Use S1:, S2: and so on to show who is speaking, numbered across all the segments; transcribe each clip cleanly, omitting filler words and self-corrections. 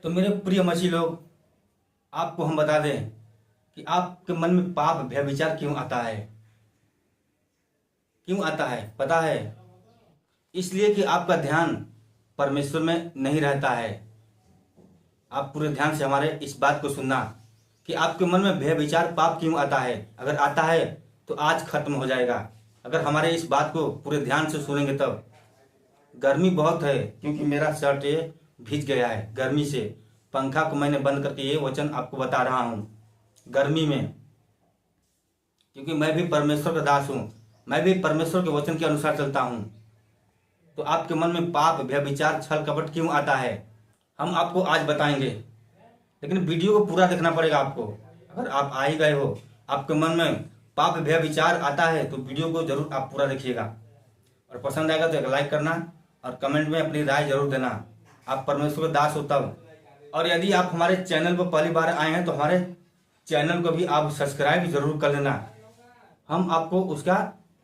S1: तो मेरे प्रिय मसीह लोग, आपको हम बता दें कि आपके मन में पाप भय विचार क्यों आता है। क्यों आता है पता है? इसलिए कि आपका ध्यान परमेश्वर में नहीं रहता है। आप पूरे ध्यान से हमारे इस बात को सुनना कि आपके मन में भय विचार पाप क्यों आता है। अगर आता है तो आज खत्म हो जाएगा। अगर हमारे इस बात को पूरे ध्यान से सुनेंगे तब। गर्मी बहुत है क्योंकि मेरा शर्ट ये भीग गया है गर्मी से। पंखा को मैंने बंद करके ये वचन आपको बता रहा हूँ गर्मी में, क्योंकि मैं भी परमेश्वर का दास हूँ। मैं भी परमेश्वर के वचन के अनुसार चलता हूँ। तो आपके मन में पाप भय विचार छल कपट क्यों आता है, हम आपको आज बताएंगे। लेकिन वीडियो को पूरा देखना पड़ेगा आपको। अगर आप आ ही गए हो, आपके मन में पाप भय विचार आता है तो वीडियो को जरूर आप पूरा देखिएगा। और पसंद आएगा तो एक लाइक करना और कमेंट में अपनी राय जरूर देना। आप परमेश्वर के दास हो तब। और यदि आप हमारे चैनल पर पहली बार आए हैं तो हमारे चैनल को भी आप सब्सक्राइब जरूर कर लेना। हम आपको उसका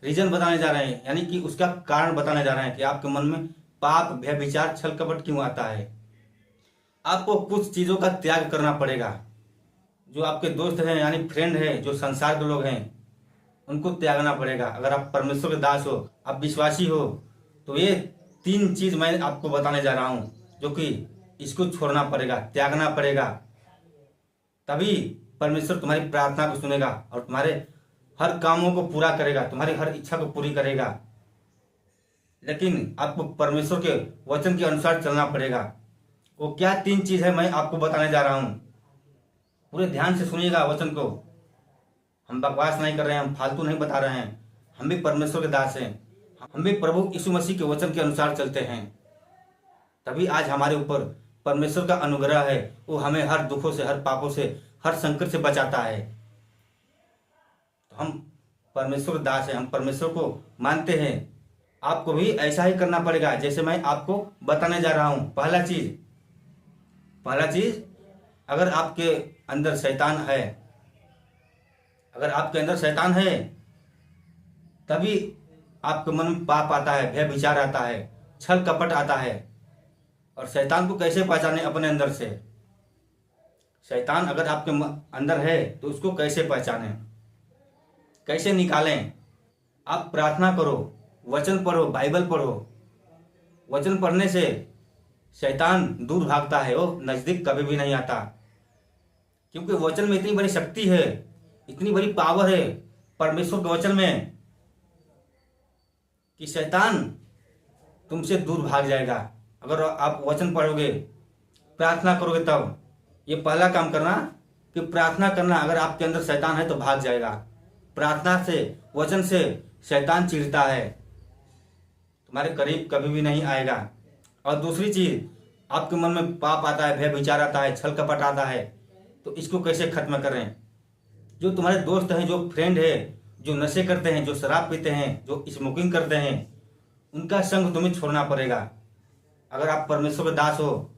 S1: रीजन बताने जा रहे हैं, यानी कि उसका कारण बताने जा रहे हैं कि आपके मन में पाप भय विचार छल कपट क्यों आता है। आपको कुछ चीजों का त्याग करना पड़ेगा। जो आपके दोस्त हैं यानी फ्रेंड है, जो संसार के लोग हैं, उनको त्यागना पड़ेगा। अगर आप परमेश्वर के दास हो, आप विश्वासी हो, तो ये 3 चीज मैं आपको बताने जा रहा हूं, जो कि इसको छोड़ना पड़ेगा, त्यागना पड़ेगा। तभी परमेश्वर तुम्हारी प्रार्थना को सुनेगा और तुम्हारे हर कामों को पूरा करेगा, तुम्हारी हर इच्छा को पूरी करेगा। लेकिन आपको परमेश्वर के वचन के अनुसार चलना पड़ेगा। वो क्या 3 चीज है मैं आपको बताने जा रहा हूं। पूरे ध्यान से सुनिएगा वचन को। हम बकवास नहीं कर रहे हैं, हम फालतू नहीं बता रहे हैं। हम भी परमेश्वर के दास हैं। हम भी प्रभु यीशु मसीह के वचन के अनुसार चलते हैं। तभी आज हमारे ऊपर परमेश्वर का अनुग्रह है। वो हमें हर दुखों से, हर पापों से, हर संकट से बचाता है। तो हम परमेश्वर के दास हैं, हम परमेश्वर को मानते हैं। आपको भी ऐसा ही करना पड़ेगा जैसे मैं आपको बताने जा रहा हूं। पहला चीज, अगर आपके अंदर शैतान है, अगर आपके अंदर शैतान है तभी आपके मन में पाप आता है, भय विचार आता है, छल कपट आता है। और शैतान को कैसे पहचाने अपने अंदर से? शैतान अगर आपके अंदर है तो उसको कैसे पहचाने, कैसे निकालें? आप प्रार्थना करो, वचन पढ़ो, बाइबल पढ़ो। वचन पढ़ने से शैतान दूर भागता है, वो नजदीक कभी भी नहीं आता। क्योंकि वचन में इतनी बड़ी शक्ति है, इतनी बड़ी पावर है परमेश्वर के वचन में कि शैतान तुमसे दूर भाग जाएगा। अगर आप वचन पढ़ोगे, प्रार्थना करोगे तब। ये पहला काम करना कि प्रार्थना करना। अगर आपके अंदर शैतान है तो भाग जाएगा। प्रार्थना से, वचन से शैतान चिढ़ता है, तुम्हारे करीब कभी भी नहीं आएगा। और दूसरी चीज, आपके मन में पाप आता है, भय विचार आता है, छल कपट आता है, तो इसको कैसे खत्म करें? जो तुम्हारे दोस्त हैं, जो फ्रेंड है, जो नशे करते हैं, जो शराब पीते हैं, जो स्मोकिंग करते हैं, उनका संग तुम्हें छोड़ना पड़ेगा। अगर आप परमेश्वर के दास हो,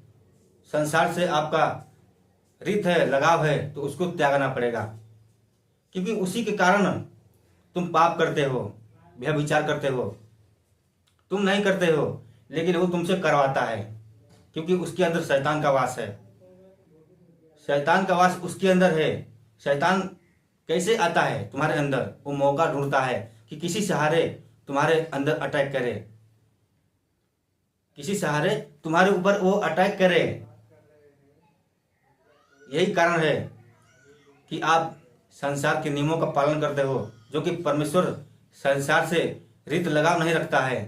S1: संसार से आपका रित है, लगाव है, तो उसको त्यागना पड़ेगा। क्योंकि उसी के कारण तुम पाप करते हो, भय विचार करते हो। तुम नहीं करते हो लेकिन वो तुमसे करवाता है, क्योंकि उसके अंदर शैतान का वास है। शैतान का वास उसके अंदर है। शैतान कैसे आता है तुम्हारे अंदर? वो मौका ढूंढता है कि किसी सहारे तुम्हारे अंदर अटैक करे, किसी सहारे तुम्हारे ऊपर वो अटैक करे। यही कारण है कि आप संसार के नियमों का पालन करते हो, जो कि परमेश्वर संसार से रित लगाव नहीं रखता है।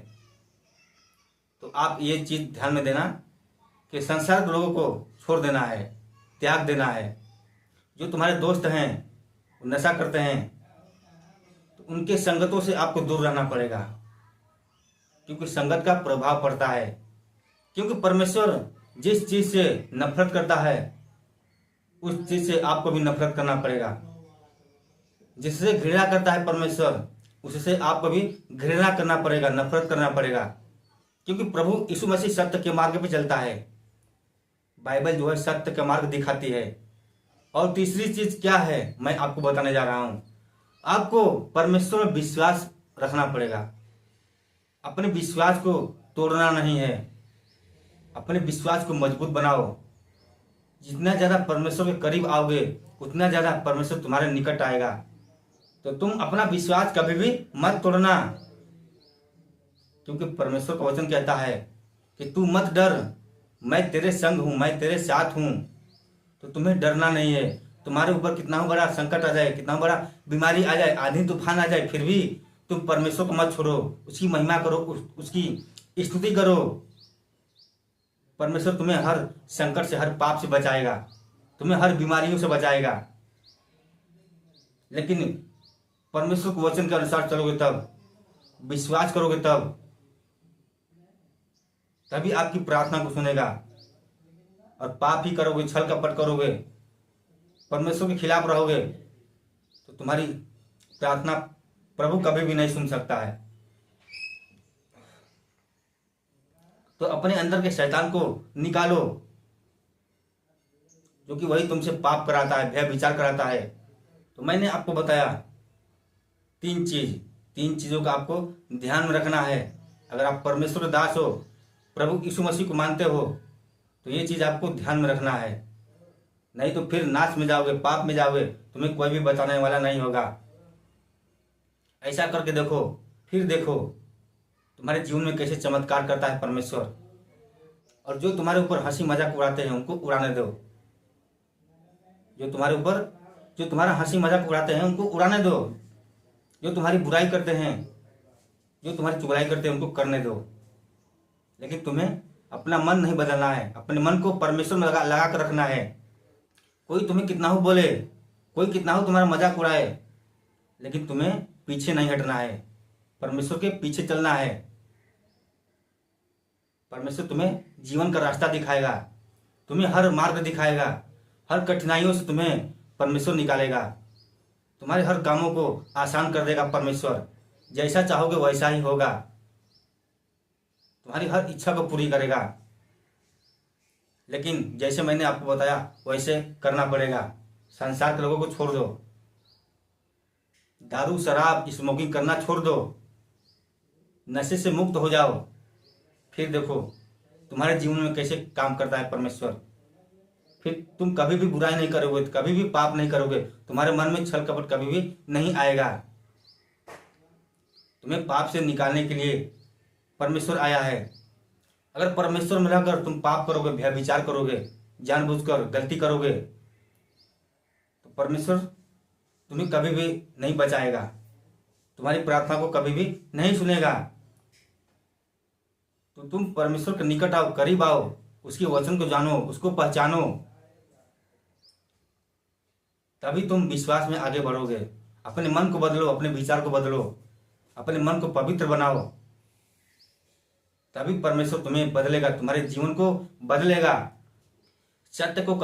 S1: तो आप ये चीज ध्यान में देना कि संसार के लोगों को छोड़ देना है, त्याग देना है। जो तुम्हारे दोस्त हैं वो नशा करते हैं तो उनके संगतों से आपको दूर रहना पड़ेगा, क्योंकि संगत का प्रभाव पड़ता है। क्योंकि परमेश्वर जिस चीज से नफरत करता है उस चीज से आपको भी नफरत करना पड़ेगा। जिससे घृणा करता है परमेश्वर, उससे आपको भी घृणा करना पड़ेगा, नफरत करना पड़ेगा। क्योंकि प्रभु यीशु मसीह सत्य के मार्ग पे चलता है। बाइबल जो है सत्य का मार्ग दिखाती है। और तीसरी चीज क्या है मैं आपको बताने जा रहा हूं। आपको परमेश्वर में विश्वास रखना पड़ेगा। अपने विश्वास को तोड़ना नहीं है, अपने विश्वास को मजबूत बनाओ। जितना ज़्यादा परमेश्वर के करीब आओगे उतना ज़्यादा परमेश्वर तुम्हारे निकट आएगा। तो तुम अपना विश्वास कभी भी मत तोड़ना, क्योंकि परमेश्वर का वचन कहता है कि तू मत डर, मैं तेरे संग हूँ, मैं तेरे साथ हूँ। तो तुम्हें डरना नहीं है। तुम्हारे ऊपर कितना बड़ा संकट आ जाए, कितना बड़ा बीमारी आ जाए, आंधी तूफान आ जाए, फिर भी तुम परमेश्वर को मत छोड़ो, उसकी महिमा करो, उसकी स्तुति करो। परमेश्वर तुम्हें हर संकट से, हर पाप से बचाएगा, तुम्हें हर बीमारियों से बचाएगा। लेकिन परमेश्वर के वचन के अनुसार चलोगे तब, विश्वास करोगे तब, तभी आपकी प्रार्थना को सुनेगा। और पाप ही करोगे, छल कपट करोगे, परमेश्वर के खिलाफ रहोगे, तो तुम्हारी प्रार्थना प्रभु कभी भी नहीं सुन सकता है। तो अपने अंदर के शैतान को निकालो, जो कि वही तुमसे पाप कराता है, भय विचार कराता है। तो मैंने आपको बताया तीन चीजों का आपको ध्यान में रखना है। अगर आप परमेश्वर के दास हो, प्रभु यीशु मसीह को मानते हो, तो ये चीज आपको ध्यान में रखना है। नहीं तो फिर नाश में जाओगे, पाप में जाओगे, तुम्हें कोई भी बताने वाला नहीं होगा। ऐसा करके देखो, फिर देखो तुम्हारे जीवन में कैसे चमत्कार करता है परमेश्वर। और जो तुम्हारे ऊपर हंसी मजाक उड़ाते हैं उनको उड़ाने दो। जो तुम्हारा हंसी मजाक उड़ाते हैं उनको उड़ाने दो। जो तुम्हारी बुराई करते हैं, जो तुम्हारी चुगलाई करते हैं, उनको करने दो। लेकिन तुम्हें अपना मन नहीं बदलना है, अपने मन को परमेश्वर में लगा कर रखना है। कोई तुम्हें कितना हो बोले, कोई कितना हो तुम्हारा मजाक उड़ाए, लेकिन तुम्हें पीछे नहीं हटना है, परमेश्वर के पीछे चलना है। परमेश्वर तुम्हें जीवन का रास्ता दिखाएगा, तुम्हें हर मार्ग दिखाएगा, हर कठिनाइयों से तुम्हें परमेश्वर निकालेगा, तुम्हारे हर कामों को आसान कर देगा परमेश्वर। जैसा चाहोगे वैसा ही होगा, तुम्हारी हर इच्छा को पूरी करेगा। लेकिन जैसे मैंने आपको बताया वैसे करना पड़ेगा। संसार के लोगों को छोड़ दो, दारू शराब स्मोकिंग करना छोड़ दो, नशे से मुक्त हो जाओ। फिर देखो तुम्हारे जीवन में कैसे काम करता है परमेश्वर। फिर तुम कभी भी बुराई नहीं करोगे, कभी भी पाप नहीं करोगे, तुम्हारे मन में छल कपट कभी भी नहीं आएगा। तुम्हें पाप से निकालने के लिए परमेश्वर आया है। अगर परमेश्वर में रहकर तुम पाप करोगे, भय विचार करोगे, जानबूझकर गलती करोगे, तो परमेश्वर तुम्हें कभी भी नहीं बचाएगा, तुम्हारी प्रार्थना को कभी भी नहीं सुनेगा। तो तुम परमेश्वर के निकट आओ, करीब आओ, उसके वचन को जानो, उसको पहचानो, तभी तुम विश्वास में आगे बढ़ोगे। अपने मन को बदलो, अपने विचार को बदलो, अपने मन को पवित्र बनाओ, तभी परमेश्वर तुम्हें बदलेगा, तुम्हारे जीवन को बदलेगा। सत्य को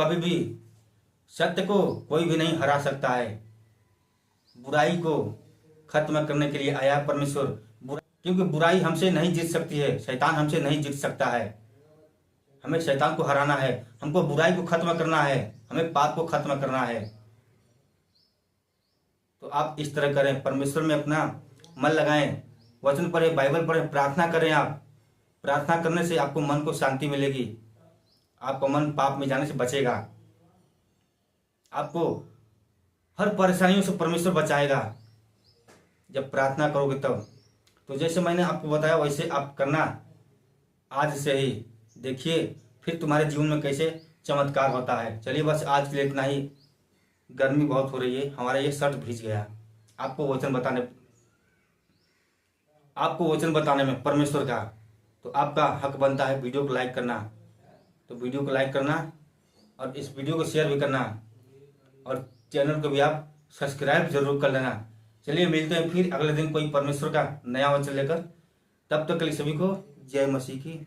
S1: कोई भी नहीं हरा सकता है। बुराई को खत्म करने के लिए आया परमेश्वर, क्योंकि बुराई हमसे नहीं जीत सकती है, शैतान हमसे नहीं जीत सकता है। हमें शैतान को हराना है, हमको बुराई को खत्म करना है, हमें पाप को खत्म करना है। तो आप इस तरह करें, परमेश्वर में अपना मन लगाएं, वचन पढ़ें, बाइबल पढ़ें, प्रार्थना करें। आप प्रार्थना करने से आपको मन को शांति मिलेगी, आपका मन पाप में जाने से बचेगा, आपको हर परेशानियों से परमेश्वर बचाएगा जब प्रार्थना करोगे तब। तो जैसे मैंने आपको बताया वैसे आप करना आज से ही, देखिए फिर तुम्हारे जीवन में कैसे चमत्कार होता है। चलिए बस आज के लिए इतना ही। गर्मी बहुत हो रही है, हमारा ये शर्ट भीज गया। आपको वचन बताने में परमेश्वर का, तो आपका हक बनता है वीडियो को लाइक करना। तो वीडियो को लाइक करना और इस वीडियो को शेयर भी करना, और चैनल को भी आप सब्सक्राइब जरूर कर लेना। चलिए मिलते हैं फिर अगले दिन कोई परमेश्वर का नया वचन लेकर। तब तक के लिए सभी को जय मसीह की।